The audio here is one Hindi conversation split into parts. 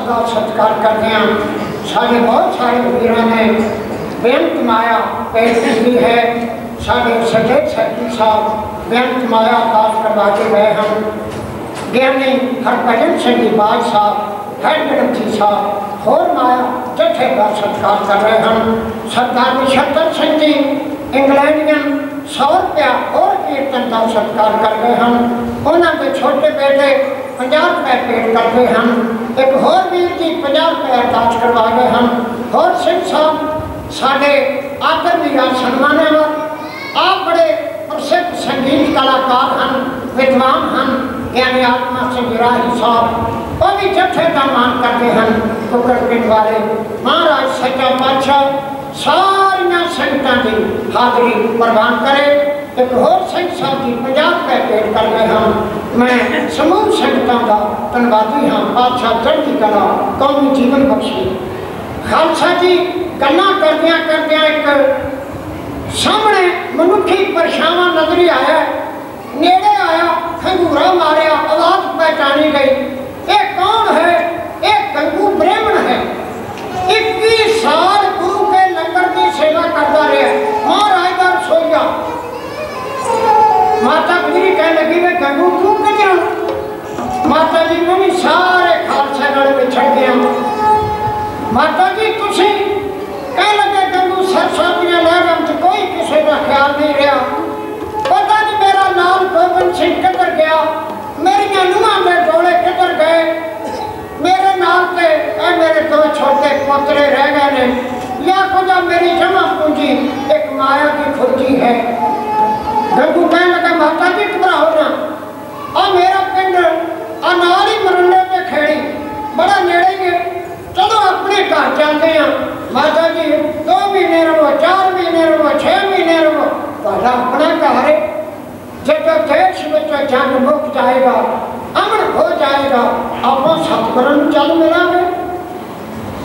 का सत्कार करते हैं। साढ़े बहुत सारे वीरों ने बेअंत माया पेश की है। साढ़े सचेत सैकटरी साहब बेअंत माया पास करवा के गए हम। ज्ञानी हरभजन सिंह जी बाज साहब हेड ग्रंथी साहब और माया जत्थे का सत्कार कर रहे हैं। सरदार नछत्तर सिंह जी इंग्लैंडियन 100 रुपया और कीर्तन का सत्कार कर रहे हैं। उन्होंने छोटे बेटे 50 रुपये पेड करते हैं। एक होर वीर जी 50 रुपये अरदास करवा रहे हैं। और सिंह साहब साढ़े आदर दिया सन्माने वाले आप बड़े प्रसिद्ध संगीत कलाकार हैं, विद्वान हैं। ज्ञानी आत्मा सिंह राही साहब वो भी जत्थे का मान करते हैं। कुकर पिंड वाले महाराज सच्चा पातशाह सारिया संगतां की हाजरी प्रवान करे। एक होर सिंह साहब जी 50 रुपये पेड कर रहे हैं। मैं समूह संगतां का धन्यवादी हाँ। पातशाह चढ़ती कला कौमी जीवन बख्शे। खालसा जी गल्लां करदियां करदियां एक सामने मनुखी परछावां नजरी आया, नेड़े आया, खंगूरा मारिया, आवाज पहचानी गई। ये कौन है? ये गंगू ब्राह्मण है। 21 साल गुरु के लंगर की सेवा करता रहा। महाराज का रसोईया माता गुजरी कह लगी वे गंगू तू किधर? माता जी ने भी सारे खालसा नाल विछड़ गया। माता जी तुसी कह लगे गंगू सरसातियां लहरां च कोई किसी का ख्याल नहीं रहा। पता नहीं मेरा नाम गोबिंद सिंह किधर गया, मेरिया नूहां दे डोले किधर गए, मेरे नाम से मेरे 2 छोटे पोतरे रह गए ने, या खुदा मेरी जमा पूंजी एक माया की खुर्जी है। गंगू कहने लगा माता जी घबराओ ना, और मेरा पिंड अनाली मरंडे में खेड़ी बड़ा नेड़े है, चलो अपने घर चलते हैं। माता जी 2 महीने रहो, 4 महीने रहो, 6 महीने रहो, ਤੁਹਾਡਾ अपना घर है। जब देश में जंग मुक जाएगा, अमन हो जाएगा, आप सतगुरु चल मिलांगे।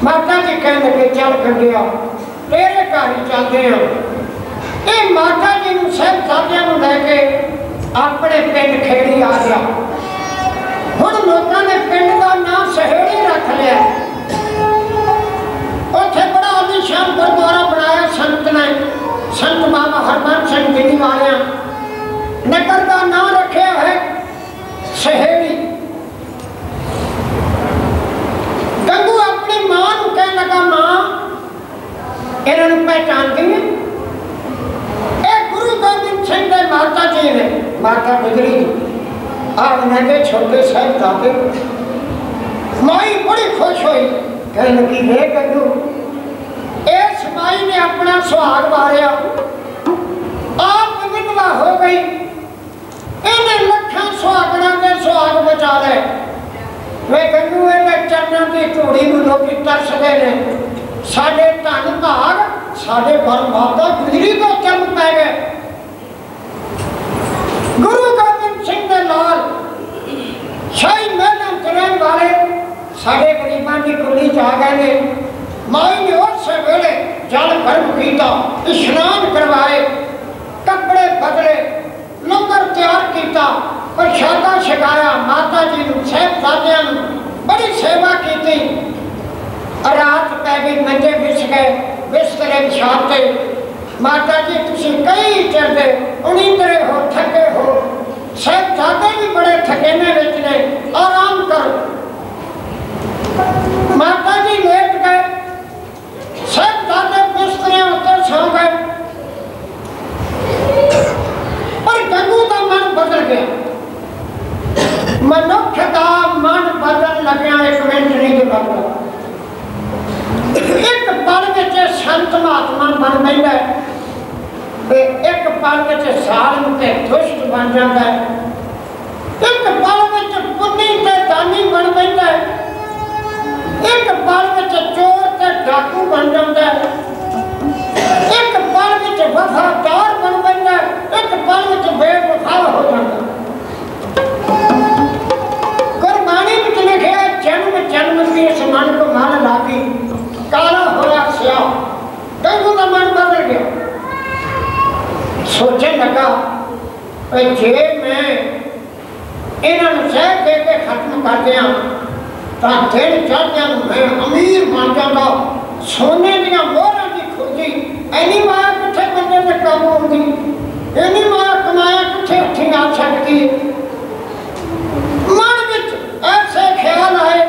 माता जी कहने लगे चल गया तेरे घर ही चलते हैं। ये माता जी ने साहिबजादियां नूं लैके अपने पिंड खेड़ी आ गया। हुण लोगों ने पिंड का नाम सहेड़ी रख लिया। उत्थे बड़ा आलीशान गुरुद्वारा बनाया संत ने, संत बाबा हरमन सिंह गिनी वाले। नगर का नाम रखे है सहेड़ी। गंगू अपनी मां को कह लगा मां इन्होंने पहचानती है, गुरु गोबिंद सिंह ने माता जी ने माता गुजरी आप उन्होंने छोटे साहब दादे। माई बड़ी खुश हुई, कह लगी हे गंगू इस माई ने अपना सुहाग मारिया, आप विधवा हो गई, इन्हें लखा सुहागना के सुहाग बचा ले। वे गंगू इन्हें चरणों की धूड़ी में लोग तरसते हैं। साढ़े धन भाग साढ़े बरमाता गुजरी को चरण पै गए। गुरु गोबिंद सिंह के लाल शाही महलों चरण वाले साढ़े गरीबों की कुली जा गए। माई ने उस वेले जल गर्म किया, स्नान करवाए, कपड़े बदले, लंगर तैयार किया, प्रशादा छकाया। माता जी ने साहिबजादियां बड़ी सेवा की। रात पै गई, मंजे बिछ गए, बिस्तरे बिछाते। माता जी तुसी कई चिर दे उनींदरे हो, थके हो, साहिबजादे भी बड़े थकेने विच ने, आराम करो। माता जी लेट गए, साहिबजादे बिस्तरे उत्ते सो गए। पर गंगू का मन बदल गया। मनुख का मन बदल लग्या 1 मिनट नहीं के बदला। एक पल विच संत महात्मा बन बैठा है, एक पल विच जालिम ते दुष्ट बन जाता है, एक पल विच पुन्नी ते दानी बन बैठा है, एक पल विच चोर ते डाकू बन जाता है, एक पल विच वफादार बन बैठा है, एक पल विच बेवफा हो जाता है। गुरबाणी विच लिखिया जन्म जन्म की इस मन को मन लागी, काला होया स्या। गंगू का मन बदल गया। सोचे लगा जे मैं इन्होंने सह दे के खत्म कर दिया दिन चढ़िया मैं अमीर बन जाता, सोने दियां मोहरां दी खुरदी, इन्नी माया किथे बंदे ते काबू आउंदी, इन्नी माया कमाया किथे हत्थी आ सकदी। मन विच ऐसे ख्याल आए,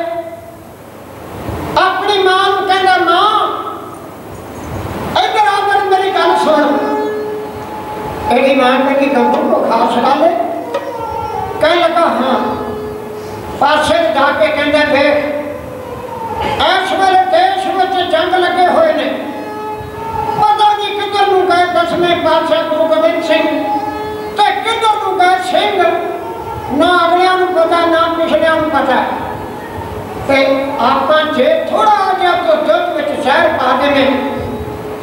अपनी मां नूं कहंदा मां इधर आकर मेरी गल सुन। एदी मां कहती गंगू को खा छड़ा ले। कह लगा हाँ। पासे जाके कहंदा देख इस वेले देश में जंग लगे हुए ने, पता नहीं किधर नूं गए 10वें पातशाह गुरु गोबिंद सिंह ते किधर नूं गए सिंह, ना अगलियां नूं पता ना पिछलियां नूं पता। ते आपां जे थोड़ा जिहा तो दुध विच शहर पा देवे,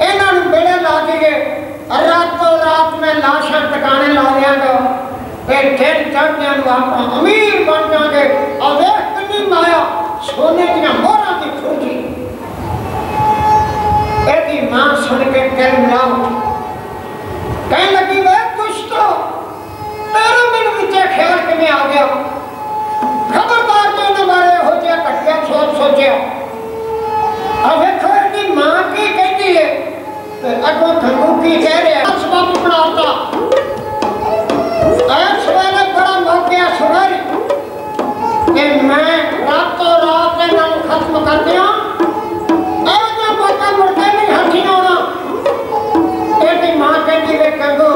इन्हां नूं बेड़े ला दईए, रातों रात में लाशां टकाने ला देंगे, दिन चढ़दियां नूं आपां अमीर बन जाएंगे। और वेख कितनी माया सोने दियां मोहरां दी खुरदी। एदी मां सुन के कह मिलाओ, कह लगी वे कुछ तो तेरे मन विच ख्याल किवें आ गया, खबरदार जो इन्हां बारे हो जिहा घटिया सोच सोचिया। अब वेखो एदी मां की कहती है ते अगों गंगू की कह रहा सबब बनाता। इस वेले बड़ा मौका सुनाई कि मैं रातों रात इन्हां नूं खत्म कर दियां, ऐसा मौका मुड़के नहीं हथी आउणा। एदी मां कहती वे गंगू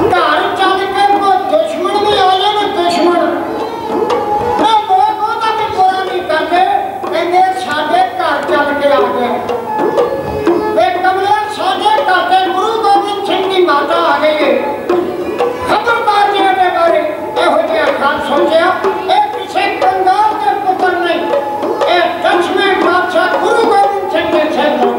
घर चल के कोई दुश्मन भी आ जाए ना, दुश्मन लोग ओहदा भी बुरा नहीं करते, कहंदे साडे घर चल के आ गया। वे कमले साडे घर ते गुरु गोबिंद सिंह की माता आ गई है, खबरदार जी के बारे एहो जिहा ख्याल सोचिया। किसी कंगाल के पुत्र नहीं, 10वें पातशाह गुरु गोबिंद सिंह के सिर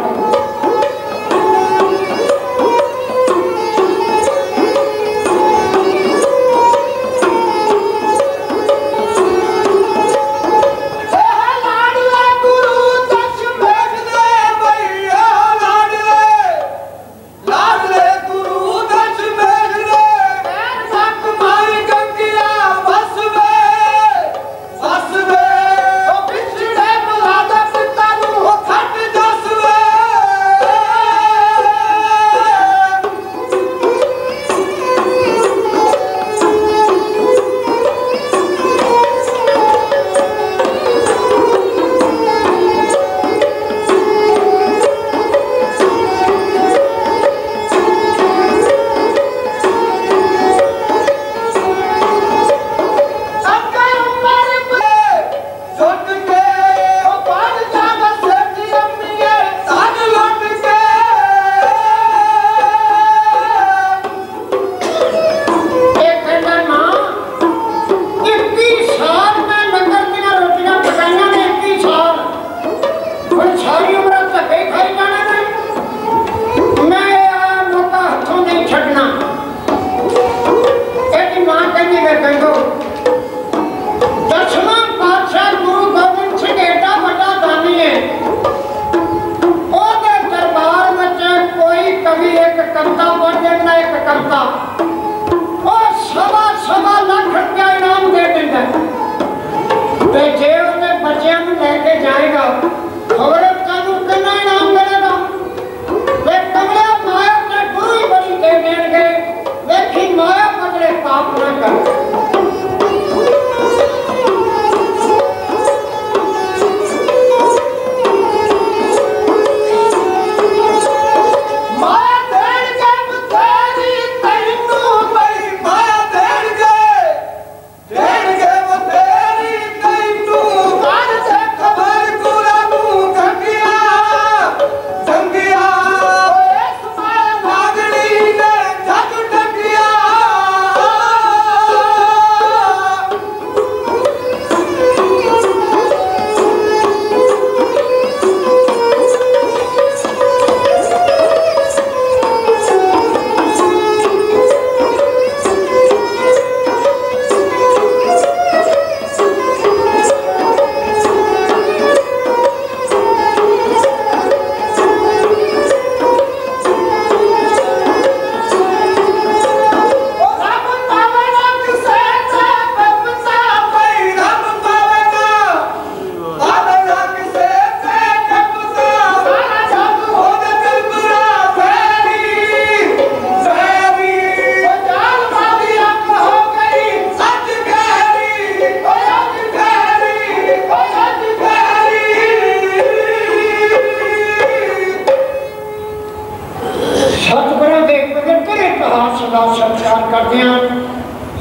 धन्यवाद करते हैं।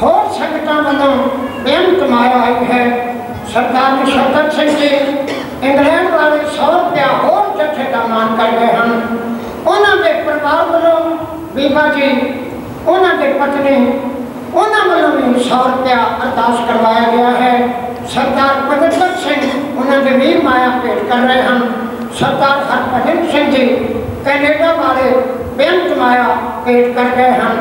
होर संगतां वालों बेअंत माया आई है। सरदार नछत्तर सिंह जी इंग्लैंड वाले 100 रुपया होर जत्थे का मान कर गए हैं। उन्होंने परिवार वालों बीबा जी, उन्होंने पत्नी, उन्होंने भी 100 रुपया अरदास करवाया गया है। सरदार पवित्र सिंह उन्होंने भी माया भेंट कर रहे हैं। सरदार हरभजन सिंह जी कैनेडा वाले बेअंत माया भेंट कर गए हैं।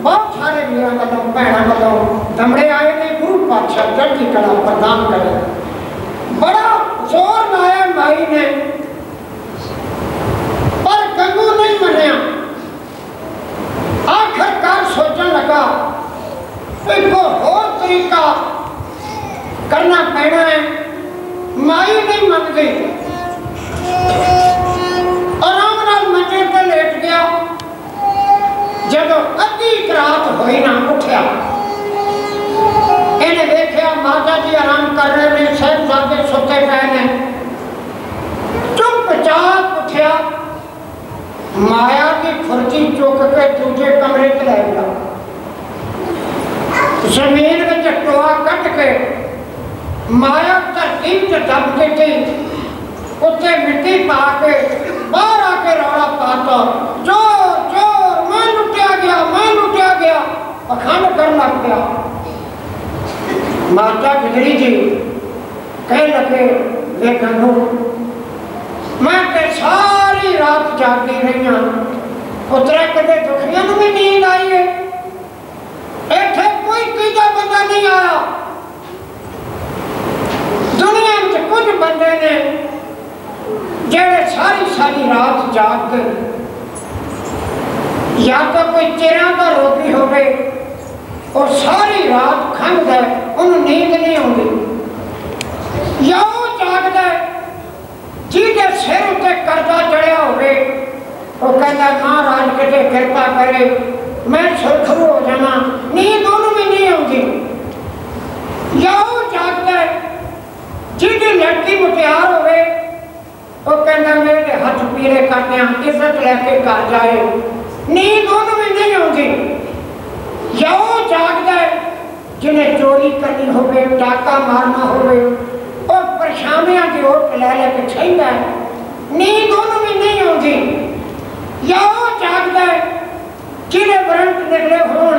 बहुत सारे वीरों वालों भैनों वालों दमड़े आए ने। गुरु पातशाह चढ़ती कला प्रदान करे। बड़ा जोर लाया माई ने, पर गंगू नहीं मनिया। आखिरकार सोचने लगा कोई होर तरीका करना पैना है। माई नहीं मनती, आराम नाल मंजे पर लेट गया। जब अद्धी रात हुई ना उठा, इन्हें देखा माता जी आराम कर रहे हैं, साहिबजादे सुते पे ने। चुपचाप उठा, माया की खुर्ची चुक के दूजे कमरे च लै गया। जमीन में टोआ कट के माया धरती च दब दी। उत्ते मिट्टी पा के बाहर आके रौला पाता, जोर जोर मैं लुटिया गया, मैं लुटिया गया, अखंड कर लग गया। माता गुजरी जी कह लगे वे गंगू, मैं ते सारी रात जागती रही हूं, पुत्रा कदे दुखिया नूं भी नींद आई है? इत्थे कोई तीजा बंदा नहीं आया। दुनिया में कुछ बंदे ने जेड़े सारी रात जाग गए। या तो कोई चिरां का रोगी हो गए और सारी रात खंघ है, उन्हें नींद नहीं आती। या वो जागदा जिहदे सिर उत्ते कर्जा चढ़िया हो, वो कहता महाराज किते कृपा करे मैं सुरखरू हो जावा, नींद उन्हें भी नहीं आती। या वो जागदा जिहदी लड़की मुटियार हो, वो कहता मेरे हाथ पीले करते इज्जत लैके घर जाए, नींद उन्हें भी नहीं आती। या वो जागदा जिन्हें चोरी करनी हो, डाका मारना हो, और परेशानियां की ओट लै लैके छहिंदा, नींद उन्हें भी नहीं आती। या वो जागदा जिन्हें वारंट निकले होण,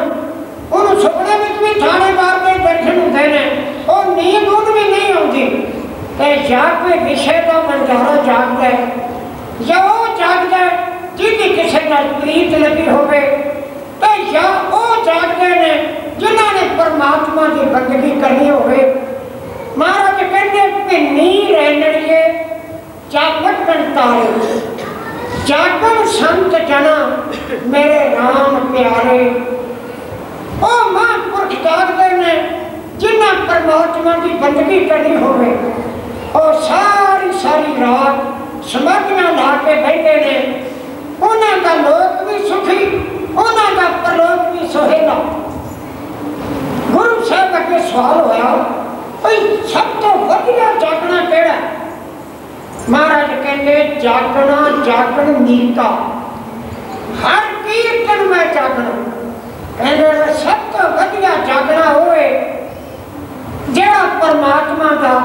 उन्होंने सुपने में भी थानेदार के दर्शन होते हैं, और नींद उन्हें भी नहीं आती। या कोई विषय का बंजारा जागदा है, या वो जागदा जिन्हें किसी नाल प्रीत लगी होवे, तो या वो जागदे ने जिन्होंने परमात्मा की बंदगी करनी होवे। महाराज कहते भिन्नी रहनड़िए जागन तारे, जागन संत जना मेरे राम प्यारे। ओ महापुरुष जागदे ने जिन्हें परमात्मा की बंदगी करनी होवे, और सारी रात समाधियां ला के बैठे ने। उन्हों का लोक भी सुखी, उन्हों का परलोक भी सुहेला। गुरु साहब अगे सवाल होया, सब तो वधिया जागना केड़ा? महाराज कहते जागना जागन नीका, हर कीर्तन में जागना। कहते सब तो वधिया जागना होए जेड़ा परमात्मा का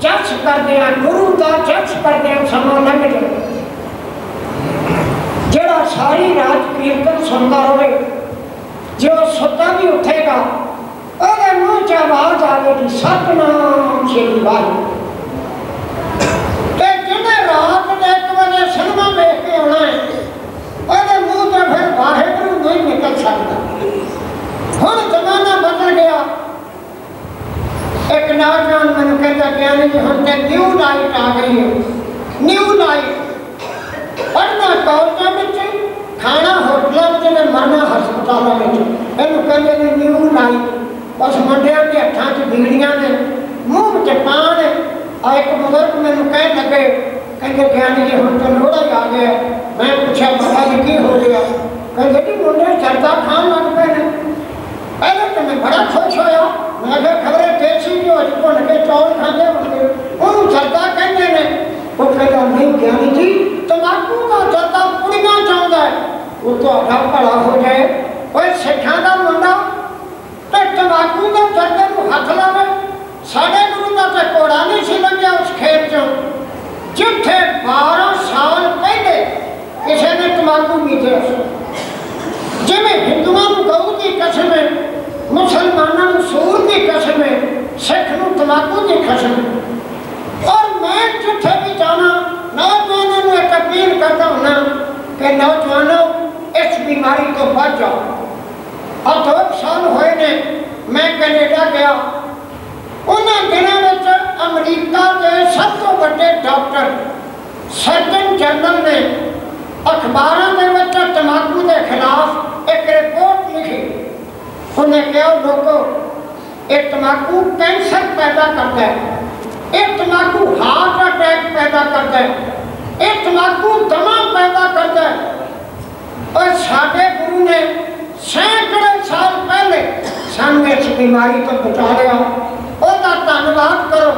जस करते हैं, गुरु का जस करते हैं, समा लंघ जाए। जेड़ा सारी रात कीर्तन सुनता रहे, जो सुता भी उठेगा, और मुँह च आवाज आएगी सतनाम श्री वाहिगुरू। जिन्हें रात 1 बजे सिनेमा देख के आना है, और मुँह से फिर वाहिगुरू नहीं निकल सकता। हुण जमाना बदल गया। एक नौजवान मैंने कहता ज्ञानी जी हम न्यू लाइट आ गई है, न्यू लाइट। पढ़ना कॉलेजों में, खाना होटलों में, मरना हस्पतालों में, इनू कहते हैं न्यू लाइट। उस मुंडिया के हथों च बीड़ियां ने, मुँह च पान। एक बुजुर्ग मैंने कह लगे, कहते ज्ञानी जी हम तो लोड़ा ही आ गया। मैं पूछा पता नहीं की हो गया? कहते जी मुंडे चरता खान लग पे ने। पहले तो मैं बड़ा खुश होया, मैं खबरें देसी जो भुन के चौल खाते होंगे, उन्होंने चरता कहते हैं। वो कहता नहीं ज्ञानी जी तंबाकू का चरता कुड़ियां चाहता है, वो तो भला हो जाए। कोई सिखा का मुंडा तो तंबाकू के चरखे को हथ लावे। साढ़े गुरु का तो घोड़ा नहीं सी लंघिया उस खेत चो जिथे 12 साल पहले किसी ने तंबाकू पीते। जिमें हिंदुओं को गऊ की कसम है, मुसलमानों को सूर की कसम है, सिख को तंबाकू की कसम है। और मैं जिथे भी जाना नौजवानों को एक अपील करता हूँ ना कि नौजवानों इस बीमारी तो बच जाओ। अब 2 साल हुए ने मैं कनेडा गया, उन्होंने दिनों में अमरीका के सब तो बड़े डॉक्टर सर्जन जनरल ने अखबारों के तंबाकू के खिलाफ एक रिपोर्ट लिखी। उन्हें कहा लोगों ये तंबाकू कैंसर पैदा करता है, ये तंबाकू हार्ट अटैक पैदा करता है, ये तंबाकू दमा पैदा करता है। और साढ़े गुरु ने सैकड़े साल पहले सामने इस बीमारी तो बचा लिया, उसका धन्यवाद करो।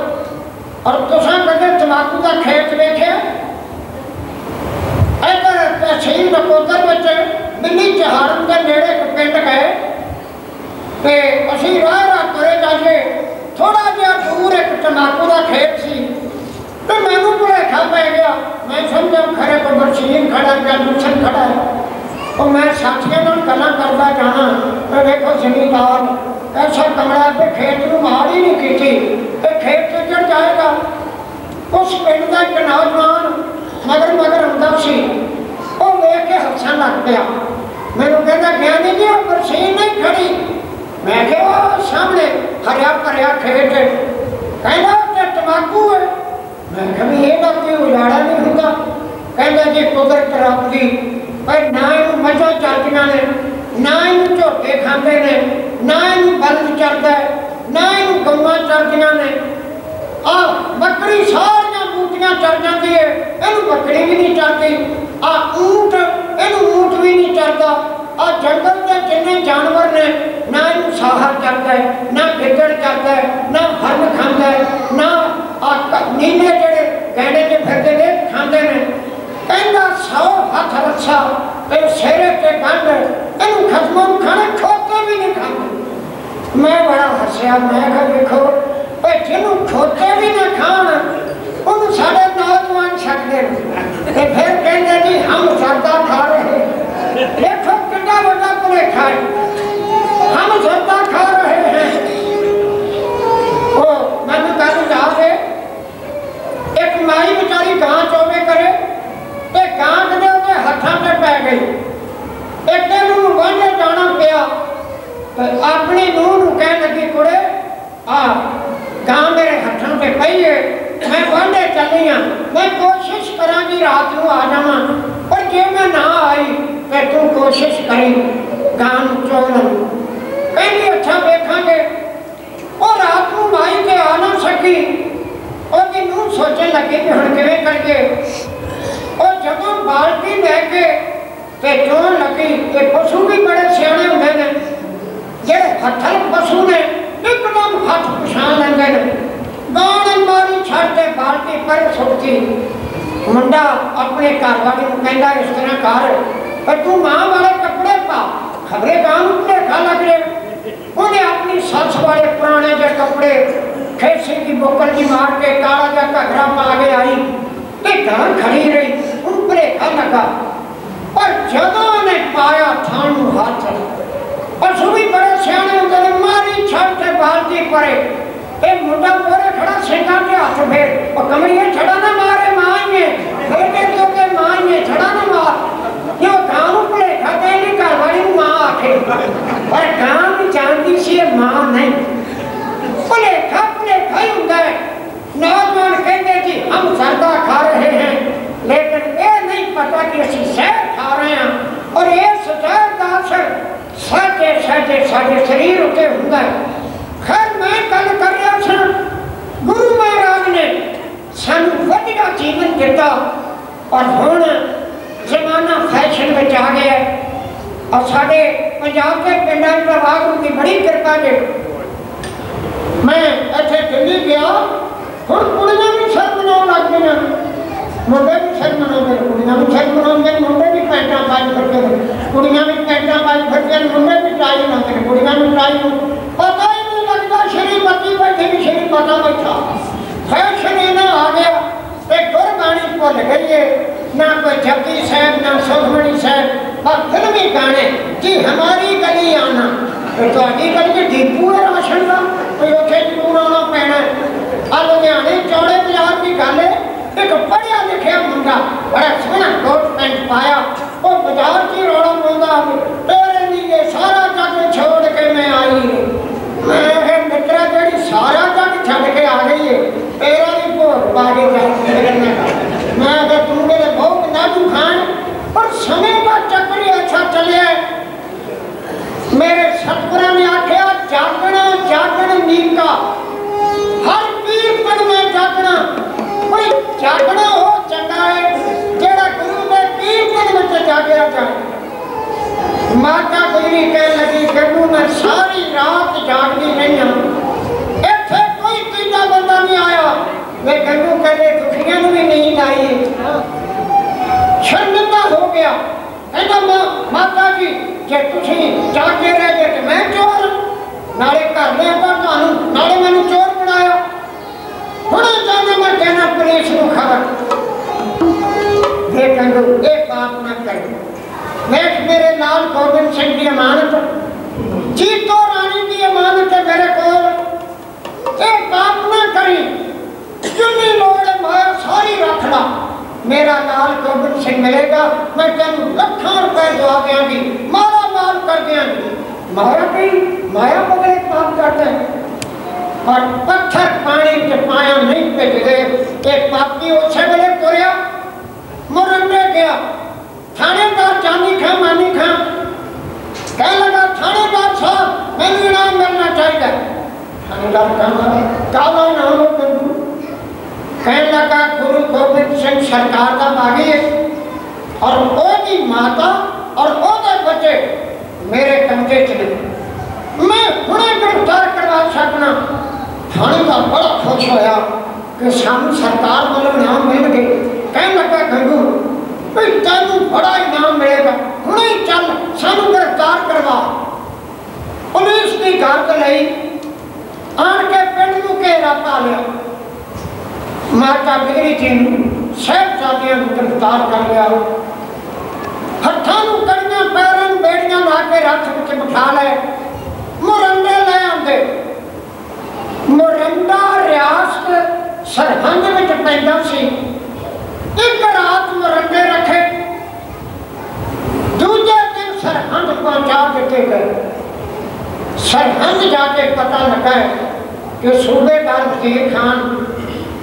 और तुसा कदे तंबाकू का खेत देखे? इधर तहसील नकोदर में बिल्ली चहाड़न के नेड़े एक पिंड गए तो असी राह तुरे जाइए, थोड़ा जहा दूर एक तंबाकू का खेत सी तो मैनू भुलेखा पै गया। मैं समझा खरे को बरसीन खड़ा या दूसर खड़ा है। और मैं साथियों में गल्लां करता जाना तो देखो जमींदार ऐसा कमरा पे खेत को मार ही नहीं की तो खेत से चढ़ जाएगा। उस पिंड का एक नौजवान मगर मगर आंदा सी, वो देख के हसन लग गया। मैनू कहता ज्ञानी जी वो बरसीन नहीं खड़ी। मैं क्या सामने हरिया भरिया खेत कहना तंबाकू है। मैं कभी ये बात उजाड़ा नहीं होता। कहता जी कुदरत रब दी पर ना इन मझा चलदियां ने, ना इन झोटे खाते ने, ना इन बल्द चलता है, ना इन गौवां चलदियां ने। आ बकरी सारियां बूटियां चल जाती है, इनू बकरी भी नहीं चलती। आ ऊंट इनू ऊंट भी नहीं चलता। आ जंगल के जिन्ने जानवर ने ना इन साहा चलता है, ना गिद्दड़ चलता है, ना हरण खाता है, ना नीले जड़े गैंडे के फिरते ने खाते ने। कहना 100 हाथ रस्सा शेरे के गंढ इन खसमों खाने खोते भी नहीं खाते। मैं बड़ा हसिया। मैं कहा देखो जिन्हों खोते भी ना खान उन साढ़े नौजवान सकते फिर कहते जी हम जर्दा खा रहे। देखो कितना बड़ा भुलेखा है, हम जर्दा खा रहे हैं। मैंने गल याद है, एक माई बेचारी गां चोवे करे ते गां कदे उसके हथां ते पै गई। एक दिन उन्होंने वांढे जाना पिया तो अपनी नूह नूं कहन लगी कुड़े आ गां मेरे हथां ते पई है, मैं वांढे चली हाँ, मैं कोशिश करांगी रात नूं आ जावां, पर जे मैं ना आई तो तू कोशिश करी गां चोवन। कहंदी अच्छा वेखांगे। और रात नूं माई ते आ ना सकी। उसकी नूह सोचन लगी कि हुण किवें करिए। और जब बाल्टी लैके ते चोन लगी। ये पशु भी बड़े सियाने होंदे ने, जेड़े हथल पशु ने एकदम हाथ पछाण लैंदे ने। गाने मारी छड्डते बाल्टी पर सुट्टी। मुंडा अपने घर वाले को कहता इस तरह कर तू मां वाले कपड़े पा, खबरे गां नूं भुलेखा लग जाए। उन्हें अपनी सस वाले पुराने जे कपड़े खेसी की बोकल जी मार के काला जा घघरा पा के आई ते घर खड़ी रही। उन भुलेखा लगा। पर जदों ने पाया थानू हाथ पशु भी बड़े सियाने होंदे ने, मारी छड़ ते बाल्टी परे ते मुंडा मोरे खड़ा सिंगा के हाथ फेर और कमरिए छड़ा ना मारे माइए बेटे तो के माइए छड़ा ना मार। यो गांव भुलेखा ते नहीं घर वाली मां आखे, पर गांव जानती सी मां नहीं। भुलेखा भुलेखा ही होंदा है। नौजवान कहते जी हम जर्दा खा रहे हैं, लेकिन ये नहीं पता कि असि शहद खा रहे हैं। और ये शहद का असर साढ़े साढ़े साढ़े शरीर उत्ते होंदा है। खैर मैं गल कर रहा था, गुरु महाराज ने सानू वधिया जीवन दिता और हुण जमाना फैशन में आ गया है। और साढ़े पंजाब के पिंडां च वाहगुरू की बड़ी कृपा है। मैं इत्थे दिल्ली गया, हुण कुड़ियां भी सिर मनाउण लग गईयां, मुंडे भी सिर मनाउंदे, कुड़ियां भी सिर मनाउंदे, मुंडे भी भैन पैंटा पाई फिरते हैं, कुड़ियां भी पैंटा पाई फिरते हैं, मुंडे भी टाई लाते हैं, कुड़ियां भी टाई, पता ही नहीं लगता श्रीमती बैठी भी श्रीमता बैठा। फैशन इन्हें आ गया, एक गुरबाणी भुल गई है, ना कोई जपजी साहब ना सुखमणी साहब, और फिल्मी गाने कि हमारी गली आना, तो अभी गली डिपू है राशन का, कोई उसे जरूर आना पैना। आ लुधियाने चौड़े बाजार की गल है, एक पढ़िया लिखिया मुंडा बड़ा सोहना कोट पैंट पाया, वो बाजार की रौला पाता, तेरे लिए सारा जग छोड़ के मैं आई। मैं मित्रा जी सारा जग छड़ के आ गई है, तेरा भी भोग पा के जाए। मैं अगर तू मेरे भोग ना तू खान, पर समय का चक्कर ही अच्छा चले। मेरे सतगुरु ने आख्या जागना जागन नीका, हर कीर्तन में जागना। कोई जागना हो चंगा है जेड़ा गुरु के कीर्तन में जागया जाए। माता गुजरी कह लगी गगू मैं सारी रात जागती रही हूँ, इत्थे कोई तीजा बंदा नहीं आया। वे गगू कहते दुखियां भी नींद आई, शर्मिंदा हो गया। कहना माता जी जे तुसी जागे रह गए तो मैं चोर, नाले घर ले आता तुहानू, नाले मैनू चोर बनाया। हुणे जाने मैं कहना पुलिस नूं खबर दे, कहूँ ये पाप ना करो। देख मेरे लाल गोबिंद सिंह की अमानत, जीतो रानी की अमानत है मेरे को, ये पाप ना करी, जिन्नी लोड़ है माया सारी रख ला। मेरा लाल गोबिंद सिंह मिलेगा, मैं तेन लाखों रुपए दवा देंगी, माला माल कर देंगी। माया कहीं माया बगैर पाप करते हैं, और पत्थर पानी के पाया नहीं भेजते। एक पापी उसे वेले तुरया मुरंडे गया, थानेदार चांदी खा मानी खा, कह लगा थानेदार साहब मैंने इनाम मिलना चाहिए। थानेदार काला नाम हो, कहने लगा गुरु गोबिंद सिंह सरकार का बागी है, और ओदी माता और ओदे बच्चे मेरे कब्जे च ने, मैं हुणे गिरफ्तार करवा सकना। थानेदार बड़ा खुश होया कि सानू सरकार वालों इनाम मिल गए। कहने लगा गंगू भाई तेनू बड़ा इनाम मिलेगा, हुणे चल सानू गिरफ्तार करवा। पुलिस की गल लई आन के पिंड नूं घेरा पा लिया। माता गुजरी जी साहिबजादियां गिरफ्तार कर लिया, हथां नूं कड़ियां पैरां नूं बेड़ियां ला के रथ विच बिठा ले, मुरंडे ले आंदे। मुरंडा रियासत सरहंद विच पैंदा सी, एक रात मुरंडे रखे, दूजे दिन सरहंद पहुंचा दिते गए। सरहंद जाके पता लगा कि सूबेदार वजीर खान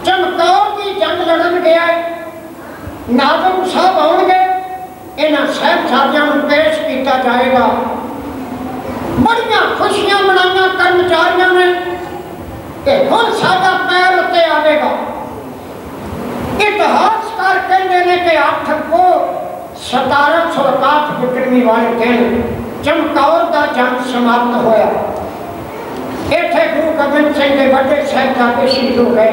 चमकौर की जंग लड़न गया है, नाज़िम साहब आउणगे, इन्हां साहिबजादियां नूं पेश किया जाएगा। बड़ियां खुशियां मनाइयां कर्मचारियों ने कि हुण साडा पैर उत्ते आवेगा। इतिहासकार कहते हैं कि 8 को 1761 विक्रमी वाले दिन चमकौर का जंग समाप्त होया। इत्थे गुरु गोबिंद सिंह के बड़े साहिबजादे शहीद हो गए।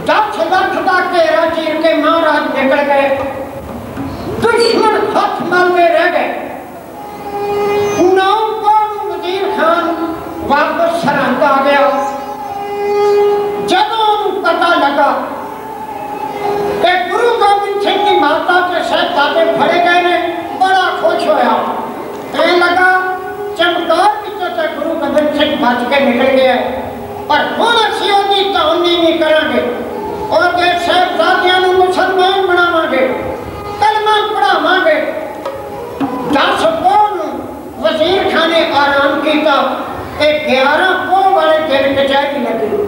10 लाख का घेरा चीर के महाराज निकल गए, दुश्मन हाथ मलते रह गए। 9 को वजीर खान वापस सरहंद आ गया। जदों पता लगा कि गुरु गोबिंद सिंह की माता के साहिबजादे फड़े गए ने, बड़ा खुश होया। कहने लगा चमकौर पिछों से गुरु गोबिंद सिंह बच के निकल गया, पर हुण असीं उहदी ताउनी नहीं करांगे, उहदे साहिबजादियां नूं मुसलमान बनावांगे, कलमा पढ़ावांगे। 10 पोह नूं वजीर खान ने आराम किया, 11 पोह वाले दिन कचहरी लगी।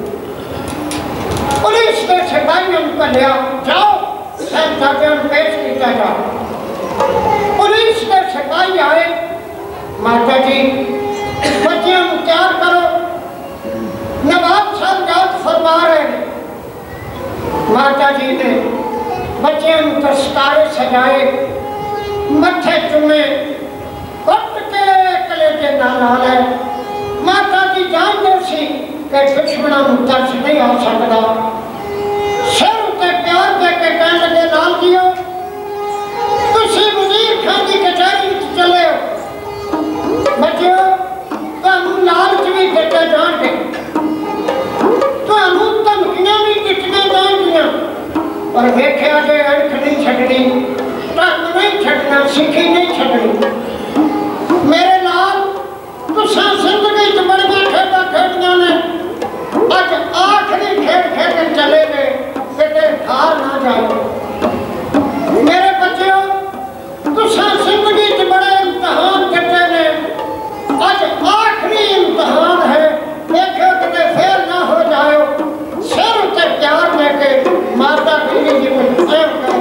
पुलिस के सिपाहियों को लिया, जाओ साहिबजादियों को पेश किया जाओ। पुलिस के सिपाही आए, माता जी बच्चियों को तैयार करो, नवाब साहब जात फरमा रहे हैं। माता जी ने बच्चियों को दस्तारे सजाए, मत्थे चुमे, कट के कलेजे नाल है। माता जी जानते सी कि दुश्मनों को तरस नहीं आ सकता। सिर उत्ते प्यार दे के कहने लगे लाल जियो तुसी वजीर वेख्या जे अणख नहीं छड़नी, टक नहीं छड़ना, सिखी नहीं छड़नी। मेरे लाल तुसा जिंदगी च बड़ियां खेडां खेडियां ने, अज आखिरी खेड खेडन चले ने, किते हार ना जाओ। मेरे बच्चों तुसा जिंदगी च बड़े इम्तिहान कटे ने, अज आखिरी इम्तिहान है, देखो किते फेल ना हो जाओ। सिर उत्ते प्यार लेके माता गिरी जी को प्रेम कर।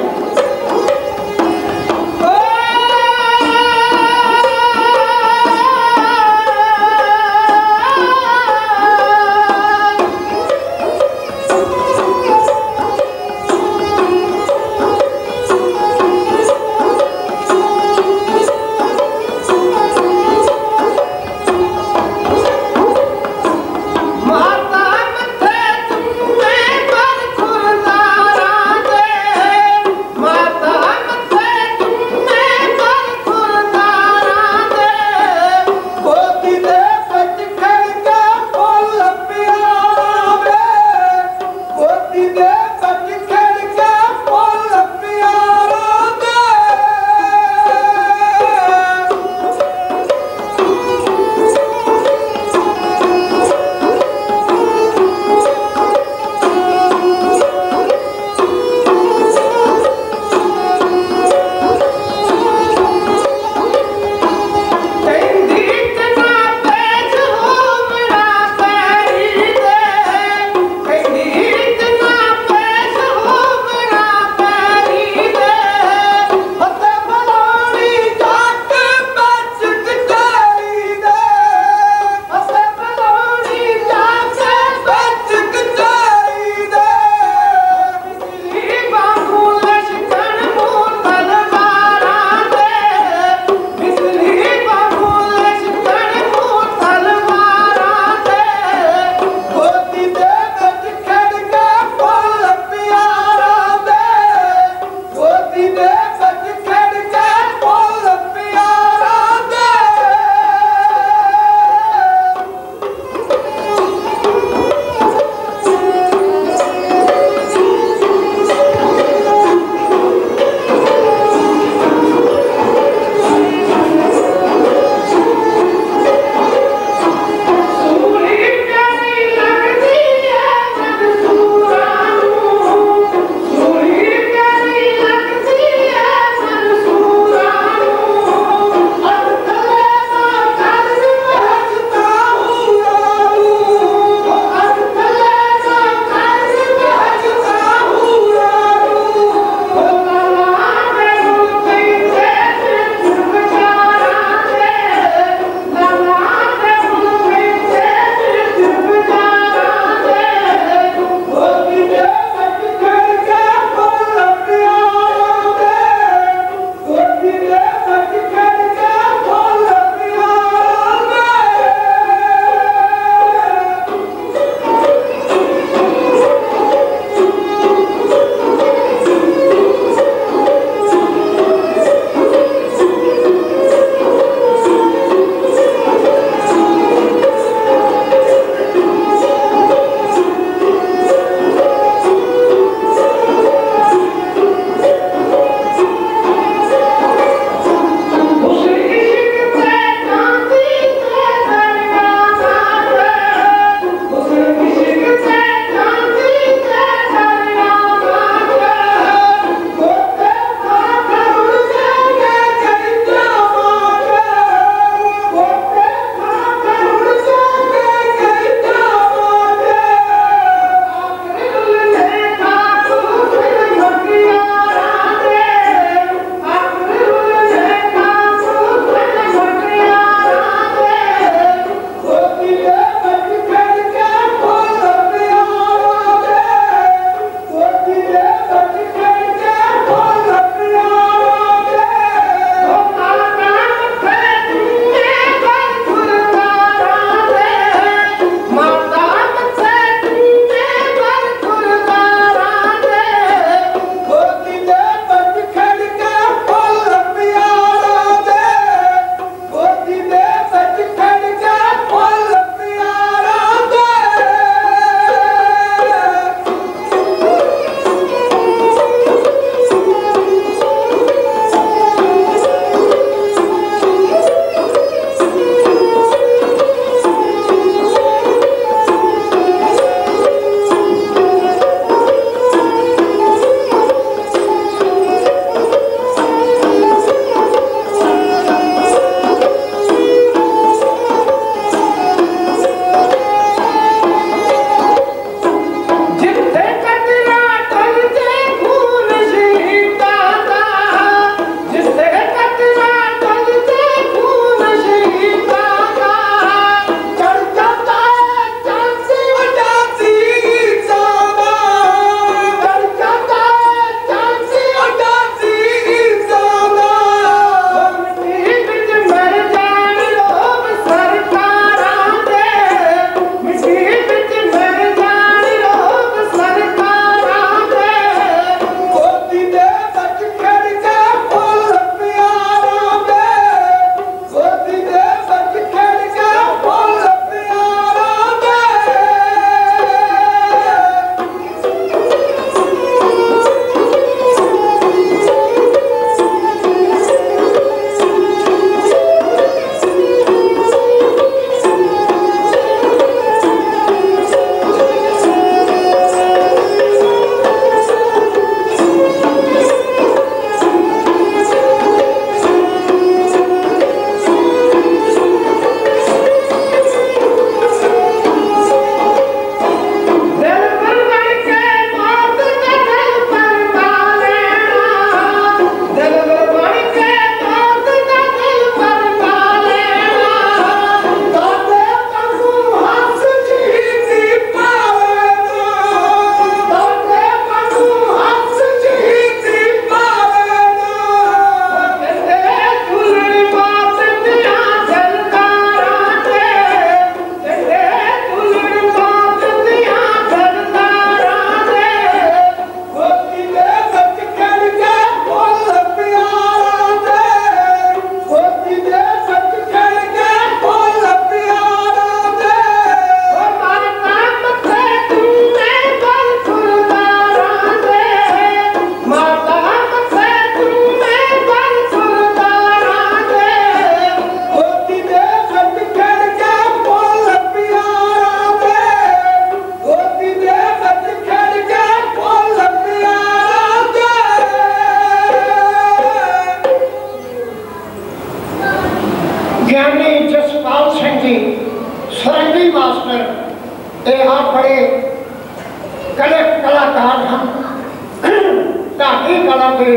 वाला के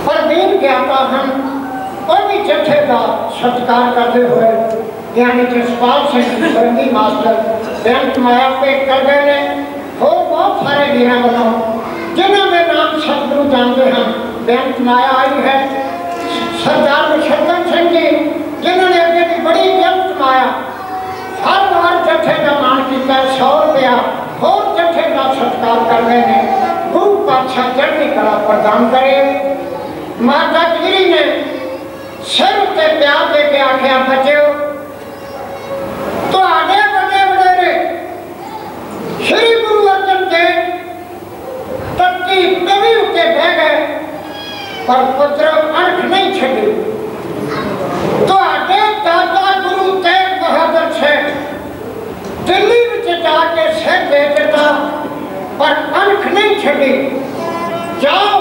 परवीन ज्ञाता हम और भी जत्थे का सत्कार करते हुए यानी जसपाल सिंह बंदी मास्टर बेअंत माया पे कर गए ने और बहुत सारे वीर बनो जिन्होंने नाम सतगुरु जानते हैं। बेअंत माया आई है सरदार मुशक्कत सिंह जी जिन्होंने अगे की बड़ी बेअंत माया हर बार जत्थे का मान किया 100 रुपया और जत्थे का सत्कार कर गए हैं। गुरु पातशाह चढ़ती कला प्रदान करे। माता गिरी ने सिर उत्ते प्यार दे के आख्या बच्चों तो आगे बड़े बड़े श्री गुरु अर्जन देव तत्ती कवि उत्ते बह गए पर पुत्र अणख नहीं छड़ी। तो आगे दादा गुरु तेग बहादुर सिंह दिल्ली में जाके सिर दे देता पर अणख नहीं छड़ी। जाओ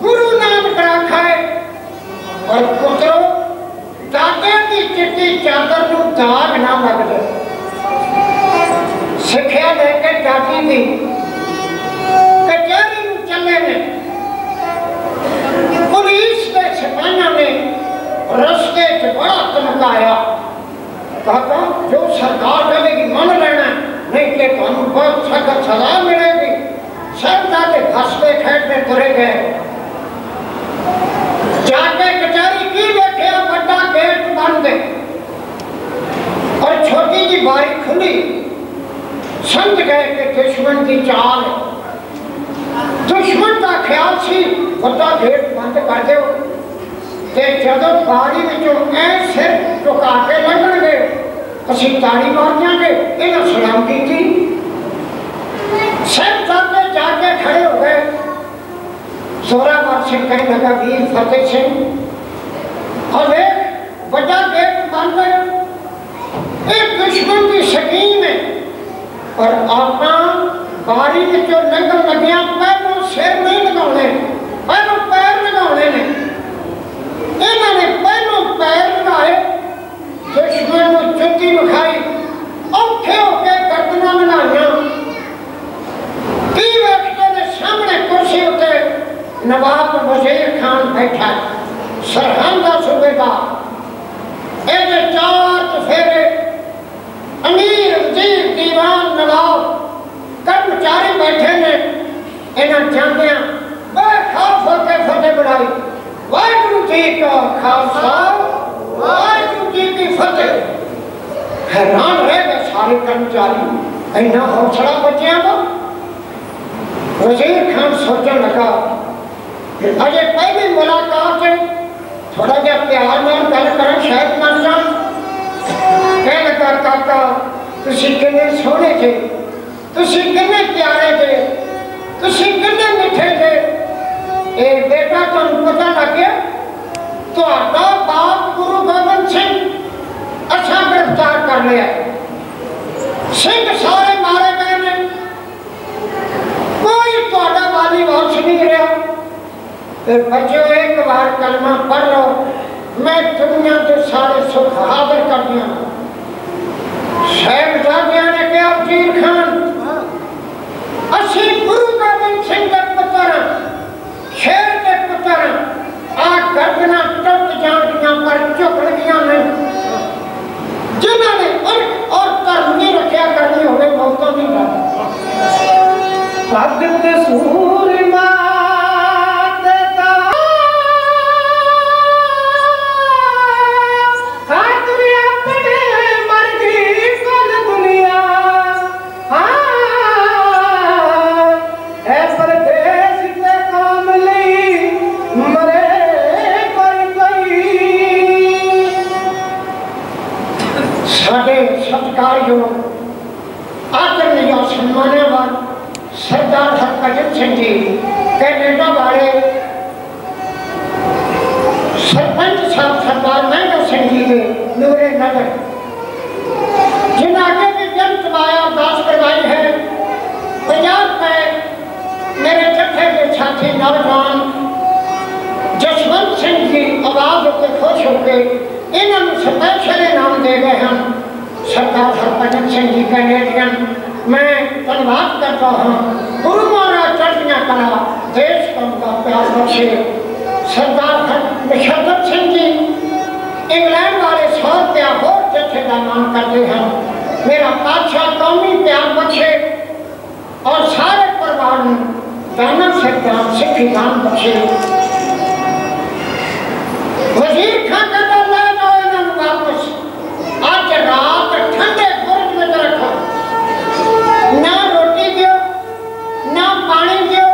गुरु नानक राखाए और पुत्रो दादे की चिट्टी चादर को दाग ना लग जाए। सिक्ख्या लेके दादी दी कचहरी में चले ने पुलिस के सिपाहियों ने रस्ते च बड़ा धमकाया कहा जो सरकार कहेगी मन लेना नहीं कि तुम बहुत सख्त सजा मिलेगी। सरदा के फसले खेड़ते तुरे गए जाके कचहरी की बैठे बड़ा गेट बंद और छोटी जी बारी खुली समझ गए कि दुश्मन की चाल दुश्मन का ख्याल सी बड़ा गेट बंद कर दो ते जदों बारी विचों ऐ सिर झुका के लंघणगे असी ताड़ी मार देंगे इन्हें सलाम की थी। सिर जाके जाके खड़े हो गए। जोरावर सिंह कहने लगा वीर फतेह सिंह और एक बड़ा गेट बंद एक दुश्मन की शकीन है और अपना बारी में जो लंघन लगिया पहलों सिर नहीं लगाने पहलों पैर लगाने ने इन्होंने पहलों पैर लगाए दुश्मन को जुत्ती विखाई औखे होके गर्दना बनाइया की व्यक्ति ने सामने कुर्सी उत्ते नवाब वजीर खान बैठा सरहंद का सूबेदार इहदे 4 चफेरे अमीर वजीर दीवान नवाब कर्मचारी बैठे ने। इन्हां जांदियां बेखौफ होकर फतेह बुलाई वाहिगुरू जी का खालसा वाहिगुरू जी की फतेह। हैरान रह गए सारे कर्मचारी इन्ना हौसला बच्चियां का। वजीर खान सोचने लगा अजे पहली मुलाकात है थोड़ा जा प्यार नाल गल करें शायद मन जान। कह लगा काका तुसी किन्ने सोहणे थे तुसी किन्ने प्यारे थे तुसी किन्ने मिठे थे। ए बेटा तुहानू पता लग गया तुहाडा बाप गुरु गोबिंद सिंह अच्छा गिरफ्तार कर लिया। सिंह सारे मारे गए ने कोई तुहाडा वाली वापस नहीं रहा। बच्चों एक बार कलमा पढ़ लो मैं दुनिया के सारे सुख हाजिर कर दिया। साहिबजादियां ने कहा वजीर खान असी गुरु गोबिंद सिंह के पुत्र शेर के पुत्र आ गर्दना टुट जानियां पर झुकणगियां नहीं जिन्होंने अर्थ और धर्म की रक्षा करनी होवे मौका नहीं मिलता। सूरमा आदरणीय सम्मानवान सरदार हरभजन सिंह जी कैनेडा वाले सरपंच साहब सरदार महेंद्र सिंह जी के नूरे नगर जिन्होंने भी बेअंत माया अरदास करवाई है। 50 रुपए मेरे जत्थे के साथी नौजवान जसवंत सिंह जी आवाज होकर खुश होकर इन्होंने स्पेशल इनाम दे गए हैं। सरदार हरभजन सिंह जी कैनेडियन मैं धन्यवाद करता हूँ। गुरु महाराज चढ़िया कला देश का प्यार बख्शे। सरदार मुशर्रफ सिंह जी इंग्लैंड वाले 100 रुपया और जत्थे का मान करते हैं। मेरा बादशाह कौमी प्यार बख्शे और सारे परिवार दाना से दान सिखी दान बख्शे। वजीर खां कहता ले जाओ इन्होंने वापस, आज रात ठंडे बुर्ज में रखो, ना रोटी दो, ना पानी दो,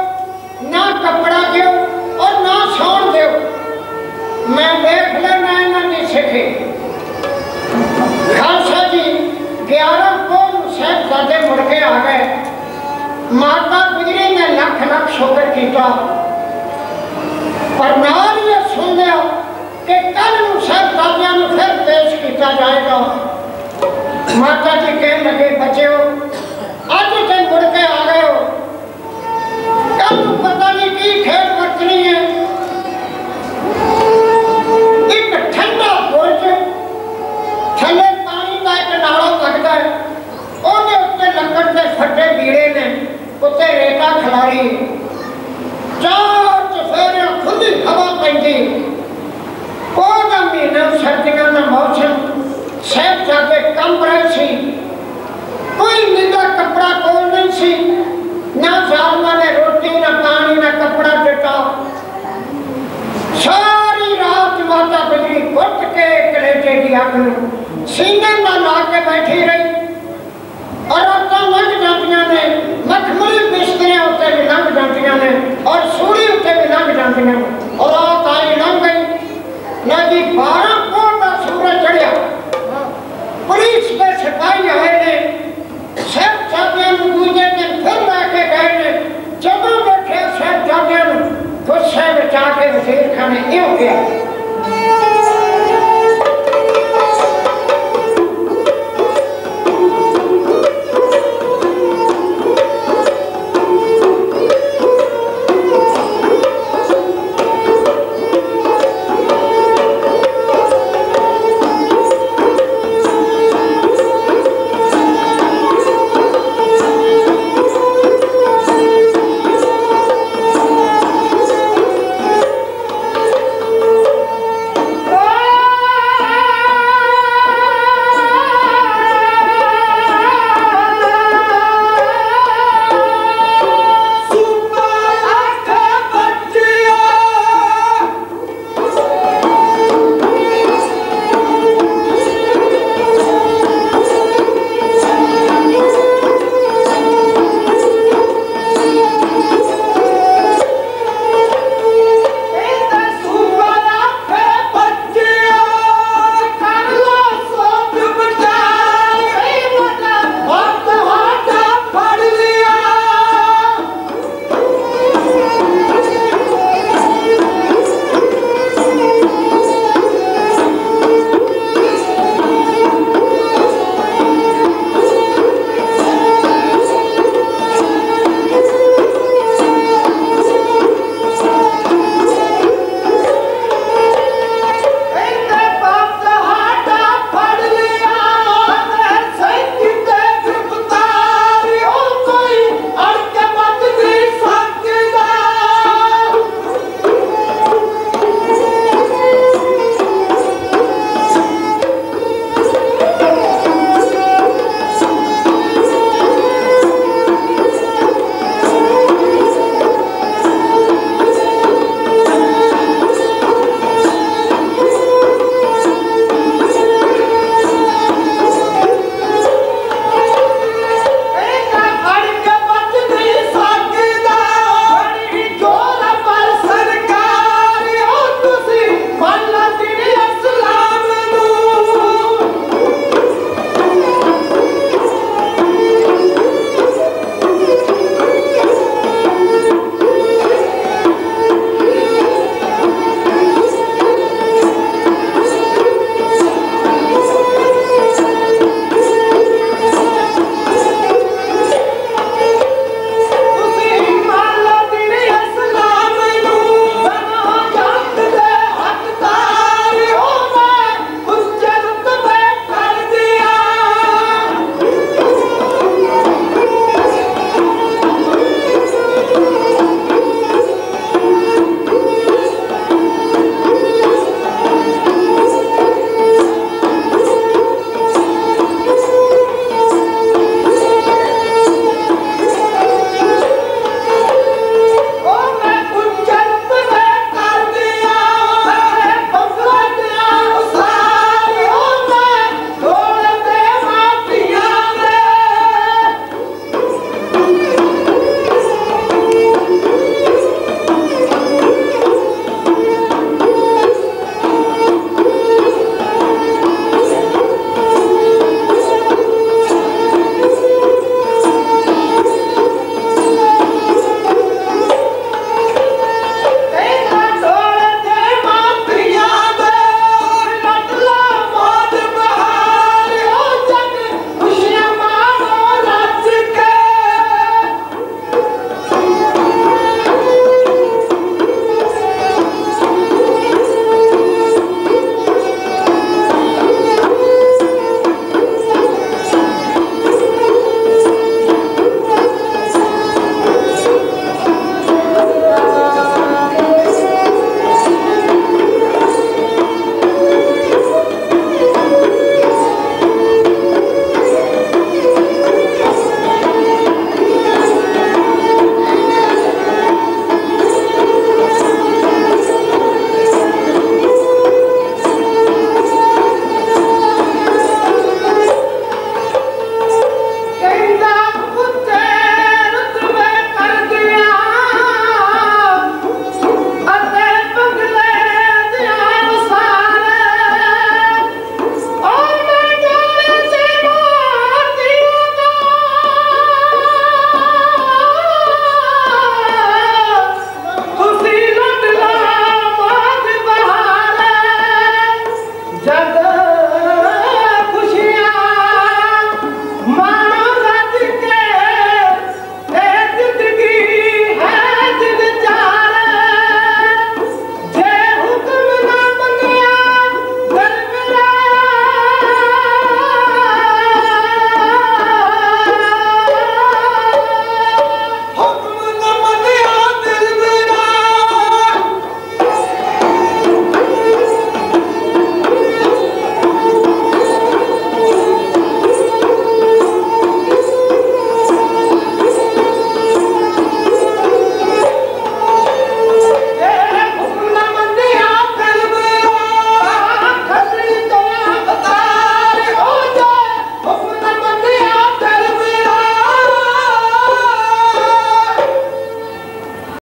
ना कपड़ा दो और ना सौन दो। मैं देख लेना इन्होंने सीखे। खालसा जी 11 को साहबजादे मुड़ के आ गए। माता गुजरी ने लख लख शुक्र किया, पर नाल ये सुन लिया कि कल साहबजादियां नूं फिर पेश किया जाएगा। माता जी कहने लगे बच्चों अज तुम मुड़ के आ गए हो, कल पता नहीं की खेल वरतनी है। एक ठंडा बुर्ज थले पानी का एक नाला लगता है, ਉਹਦੇ ਉੱਤੇ ਲੱਕੜ ਦੇ ਫੱਟੇ बीड़े ने, ਉੱਤੇ रेता खिलारी, चार चफेरे खुली हवा पैंदी। ਉਹਦਾ ਮਹੀਨਾ सर्दियों का मौसम, साहबजादे कंब रहे सी, कोई नीला कपड़ा कोल नहीं सी, ना जालमा ने रोटी ना पानी ना कपड़ा दिता। सारी रात माता गुजरी घुट के कलेजे की अग नूं सीने में ला के बैठी रही। और रातां लंघ जांदियां ने, मखमली बिस्तरियां उत्ते भी लंघ जांदियां ने और सूली उत्ते भी लंघ जांदियां ने। और रात आई लंघ गई ना जी 12 कोह का सूरज चढ़िया। पुलिस के सिपाही आए ने, साहबजादियां नूं दूजे दिन फिर लैके गए ने। जदों बैठे साहबजादियां नूं गुस्से विच आके वजीर खां ने इहो कहा